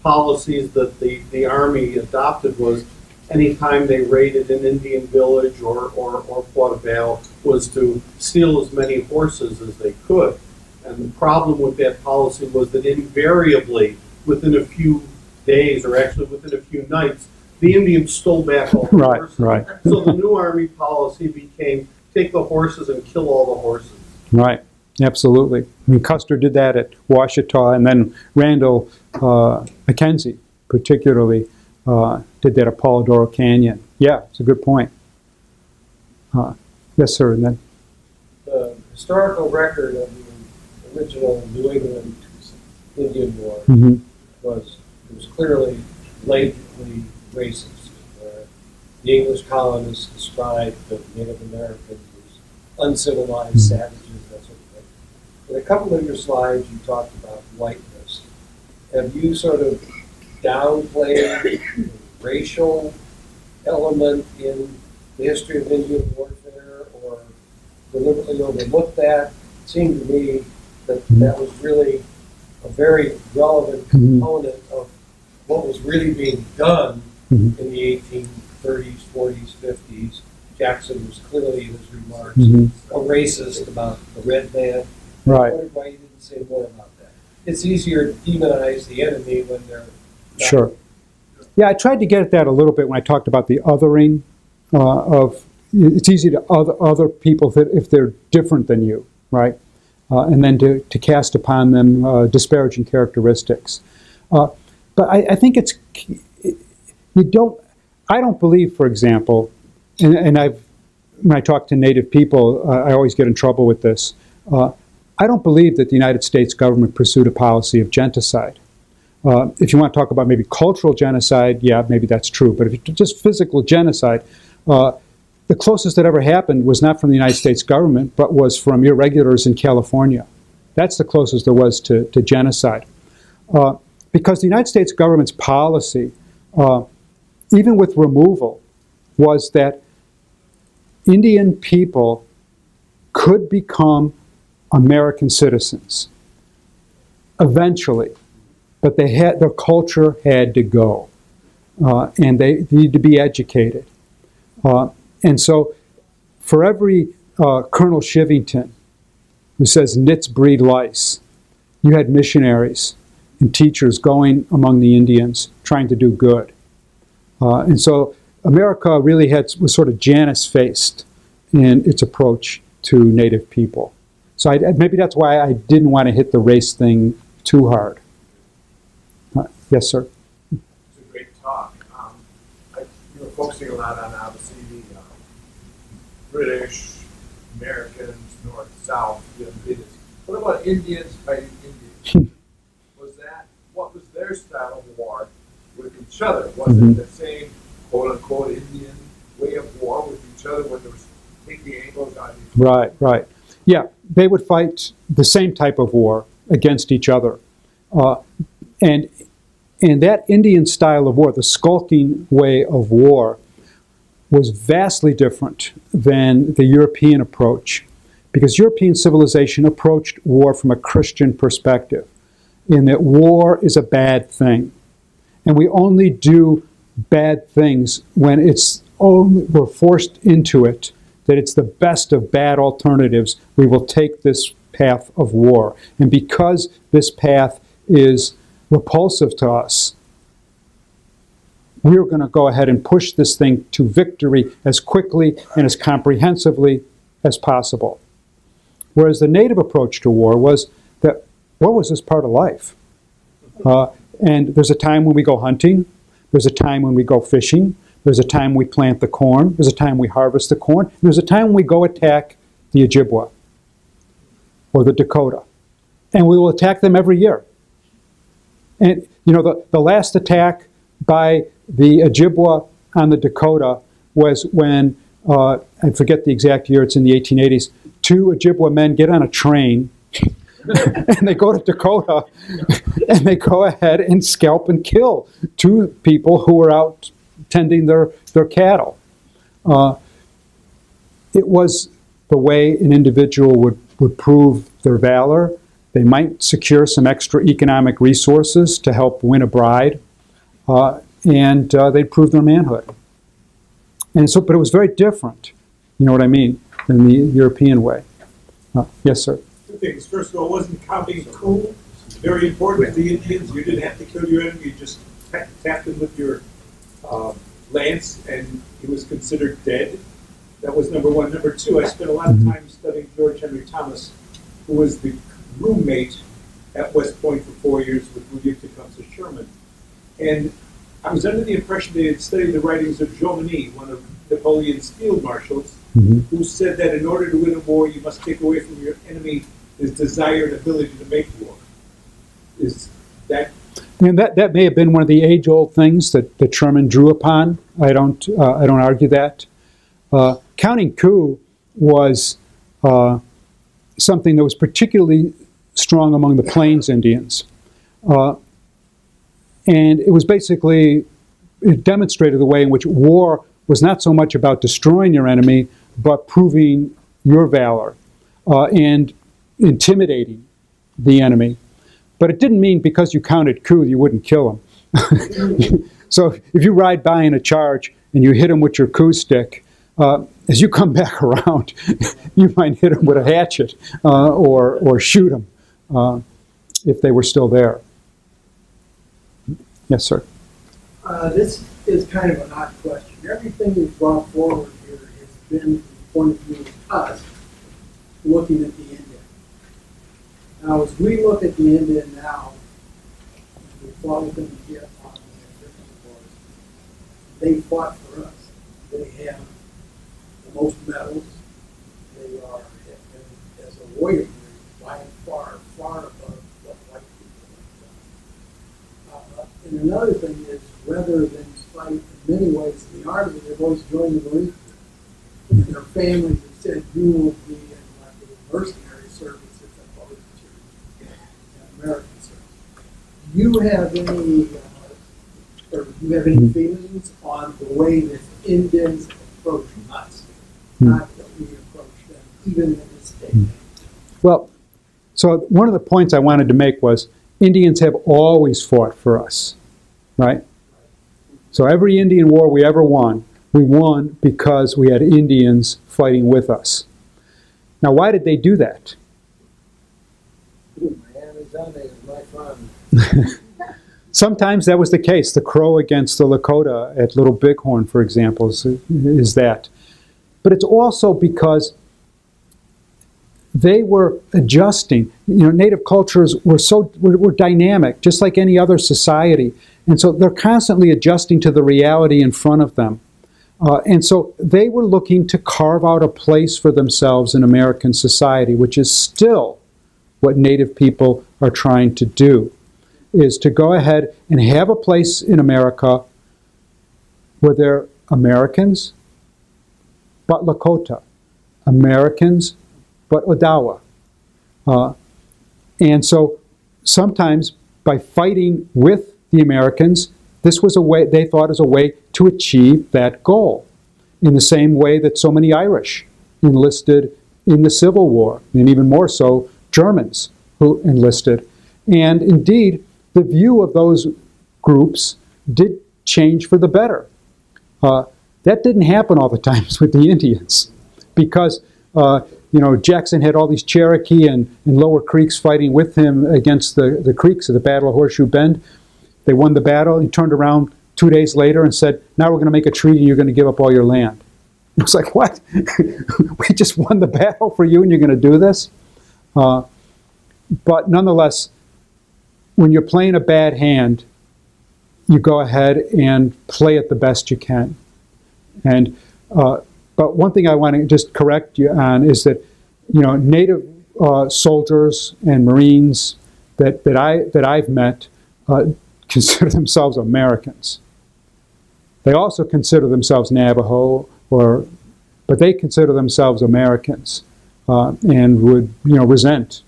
Speaker 4: policies that the Army adopted was anytime they raided an Indian village or fought a battle was to steal as many horses as they could. And the problem with that policy was that invariably, within a few days, or actually within a few nights, the Indians stole back all the horses.
Speaker 1: Right.
Speaker 4: So the new Army policy became take the horses and kill all the horses.
Speaker 1: Right, absolutely. I mean, Custer did that at Washita, and then Randall Mackenzie, particularly, did that at Polidoro Canyon. Yeah, it's a good point. Yes, sir, and then?
Speaker 5: The historical record of the original New England Indian War was clearly blatantly racist, where the English colonists described the Native Americans as uncivilized savages, that sort of thing. In a couple of your slides, you talked about whiteness. Have you sort of downplayed the racial element in the history of Indian warfare, or deliberately overlooked that? It seemed to me that that was really a very relevant component of what was really being done in the 1830s, 40s, 50s. Jackson was clearly, in his remarks, a racist about the red man.
Speaker 1: Right.
Speaker 5: I wondered why you didn't say more about that. It's easier to demonize the enemy when they're not.
Speaker 1: Sure. Yeah, I tried to get at that a little bit when I talked about the othering of, it's easy to other people if they're different than you, right? And then to cast upon them disparaging characteristics. But I think I don't believe, for example, and when I talk to Native people, I always get in trouble with this. I don't believe that the United States government pursued a policy of genocide. If you want to talk about maybe cultural genocide, yeah, maybe that's true. But if it's just physical genocide, the closest that ever happened was not from the United States government, but was from irregulars in California. That's the closest there was to genocide. Because the United States government's policy, even with removal, was that Indian people could become American citizens eventually, but their culture had to go, and they need to be educated. And so, for every Colonel Shivington who says nits breed lice, you had missionaries and teachers going among the Indians trying to do good. And so America really was sort of Janus-faced in its approach to Native people. So maybe that's why I didn't want to hit the race thing too hard. Yes, sir.
Speaker 3: It's a great talk. You were focusing a lot on, obviously, the British, Americans, North, South, what about Indians fighting Indians? What was their style of war with each other? Was it the same quote-unquote Indian way of war with each other when there was taking angles on each other?
Speaker 1: Right. Yeah, they would fight the same type of war against each other. And that Indian style of war, the skulking way of war, was vastly different than the European approach, because European civilization approached war from a Christian perspective, in that war is a bad thing. And we only do bad things when we're forced into it, that it's the best of bad alternatives. We will take this path of war. And because this path is repulsive to us, we're going to go ahead and push this thing to victory as quickly and as comprehensively as possible. Whereas the Native approach to war was that war was just part of life. And there's a time when we go hunting, there's a time when we go fishing, There's a time we plant the corn. There's a time we harvest the corn. There's a time we go attack the Ojibwa or the Dakota. And we will attack them every year. And, the last attack by the Ojibwa on the Dakota was when, I forget the exact year, it's in the 1880s, 2 Ojibwa men get on a train and they go to Dakota and they go ahead and scalp and kill 2 people who were out tending their cattle. It was the way an individual would prove their valor. They might secure some extra economic resources to help win a bride, and they'd prove their manhood. And so, but it was very different, you know what I mean, than the European way. Yes, sir.
Speaker 3: 2 things. First of all, wasn't counting coup very important to the Indians? You didn't have to kill your enemy, you just tapped him with your lance, and he was considered dead. That was number one. Number two, I spent a lot of time studying George Henry Thomas, who was the roommate at West Point for 4 years with William Tecumseh Sherman. And I was under the impression they had studied the writings of Jomini, one of Napoleon's field marshals, who said that in order to win a war, you must take away from your enemy his desire and ability to make war. Is that...
Speaker 1: And that may have been one of the age-old things that Sherman drew upon. I don't argue that. Counting coup was something that was particularly strong among the Plains Indians. And it was basically, it demonstrated the way in which war was not so much about destroying your enemy, but proving your valor and intimidating the enemy. But it didn't mean because you counted coup you wouldn't kill him. So if you ride by in a charge and you hit him with your coup stick, as you come back around, you might hit him with a hatchet or shoot him if they were still there. Yes, sir.
Speaker 6: This is kind of an odd question. Everything you've brought forward here has been from the point of view of us looking at the Indian. Now, as we look at the Indian now, we fought with them in Vietnam and different wars. They fought for us. They have the most medals. They are, as a warrior, by far, far above what white people have done. And another thing is, rather than fight in many ways in the army, they've always joined the Marine Corps. And their families have said, you will be in like a mercenary service as opposed to American service. Do you have any, or do you have any feelings on the way that Indians approach us, not that we approach them, even in this day?
Speaker 1: Well, so one of the points I wanted to make was Indians have always fought for us, right? So every Indian war we ever won, we won because we had Indians fighting with us. Now, why did they do that? Sometimes that was the case. The Crow against the Lakota at Little Bighorn, for example, is that. But it's also because they were adjusting. Native cultures were dynamic, just like any other society. And so they're constantly adjusting to the reality in front of them. And so they were looking to carve out a place for themselves in American society, which is still what Native people are trying to do, is to go ahead and have a place in America where they're Americans, but Lakota, Americans, but Odawa. And so sometimes by fighting with the Americans, this was a way, they thought, as a way to achieve that goal. In the same way that so many Irish enlisted in the Civil War, and even more so, Germans who enlisted. And indeed, the view of those groups did change for the better. That didn't happen all the times with the Indians, because Jackson had all these Cherokee and Lower Creeks fighting with him against the Creeks at the Battle of Horseshoe Bend. They won the battle. He turned around 2 days later and said, now we're going to make a treaty and you're going to give up all your land. It was like, what? We just won the battle for you and you're going to do this? But nonetheless, when you're playing a bad hand, you go ahead and play it the best you can. And but one thing I want to just correct you on is that, Native soldiers and Marines that I've met consider themselves Americans. They also consider themselves Navajo, but they consider themselves Americans, and would resent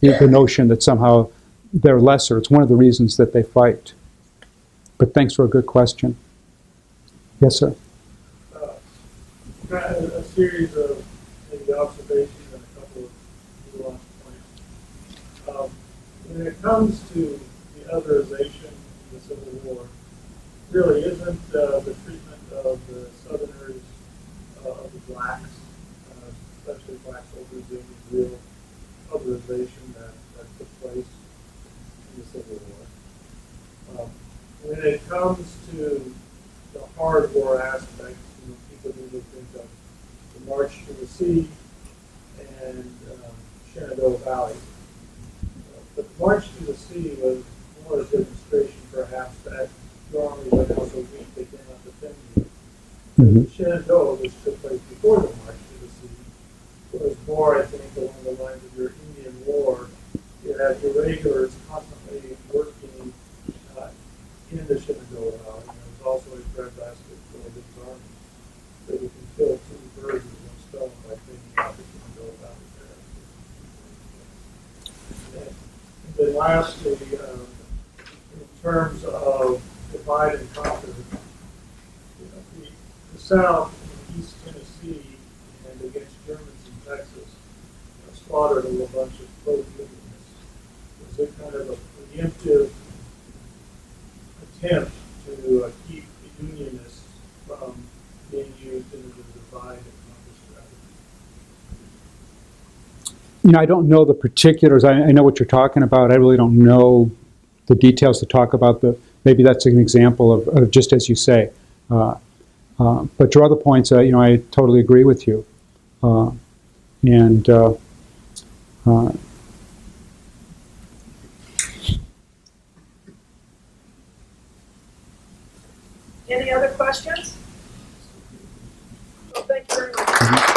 Speaker 1: the notion that somehow they're lesser. It's one of the reasons that they fight. But thanks for a good question. Yes, sir.
Speaker 3: A series of maybe observations and a couple of nuanced points. When it comes to the otherization of the Civil War, really isn't the treatment of the Southerners, of the blacks, especially black soldiers, the only real otherization that took place in the Civil War. When it comes to the hard war aspect, people usually think of the March to the Sea and Shenandoah Valley. But the March to the Sea was more a demonstration, perhaps, that your army was now so weak they cannot defend you.
Speaker 1: Mm-hmm.
Speaker 3: Shenandoah, which took place before the March to the Sea, was more, I think, along the lines of your Indian War. You had your regulars constantly working in the Shenandoah Valley. And there was also a breadbasket for the army. So you can kill two birds with one stone by thinking out the Shenandoah Valley there. And then lastly, in terms of divide and conquer, the South in East Tennessee and against Germans in Texas slaughtered a whole bunch of pro-Unionists. It was a kind of a preemptive attempt to keep the Unionists from being used in the divide and conquer strategy.
Speaker 1: I don't know the particulars. I know what you're talking about. I really don't know the details to talk about. Maybe that's an example of just as you say. But your other points, I totally agree with you.
Speaker 7: Any other questions? Well, thank you very much.